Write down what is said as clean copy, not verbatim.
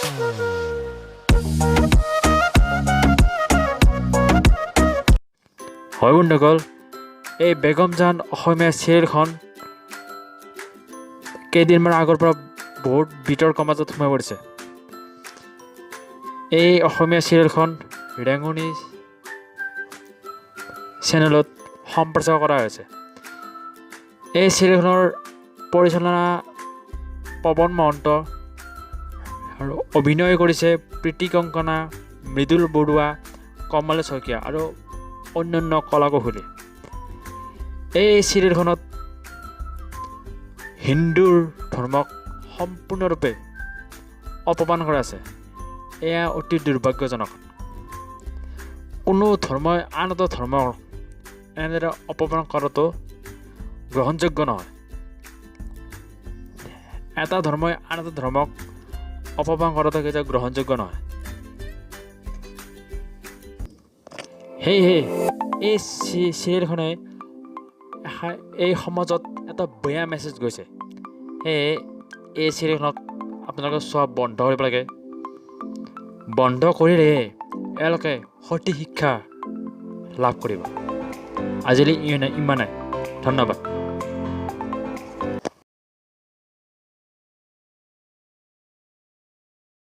হয় বন্ধুসকল, এই বেগম জান অসমীয়া চিৰিয়েলখন কেইদিনমান আগৰ পৰা বহুত বিতৰ্কৰ মাজত সোমাই পৰিছে। এই অসমীয়া চিৰিয়েলখন ৰেঙনি চেনেলত সম্প্ৰচাৰ কৰা হৈছে। এই চিৰিয়েলখনৰ পৰিচালনা পৱন মহন্ত আৰু অভিনয় কৰিছে প্ৰীতি কংকনা, মৃদুল বৰুৱা, কমল শইকীয়া আৰু অন্যান্য কলা কৌশলী। এই চিৰিয়েলখনত হিন্দুৰ ধৰ্মক সম্পূৰ্ণৰূপে অপমান কৰা আছে। এয়া অতি দুৰ্ভাগ্যজনক। কোনো ধৰ্মই আন এটা ধৰ্মৰ এনেদৰে অপমান কৰাটো গ্ৰহণযোগ্য নহয়। এটা ধৰ্মই আন এটা ধৰ্মক অপমান কৰাটো কেতিয়াও গ্ৰহণযোগ্য নহয়। সেয়েহে এই চিৰিয়েলখনে এই সমাজত এটা বেয়া মেছেজ গৈছে। সেয়ে এই চিৰিয়েলখনক আপোনালোকে চোৱা বন্ধ কৰিব লাগে। বন্ধ কৰিলেহে এওঁলোকে সঠিক শিক্ষা লাভ কৰিব। আজিলৈ ইমানেই। ধন্যবাদ।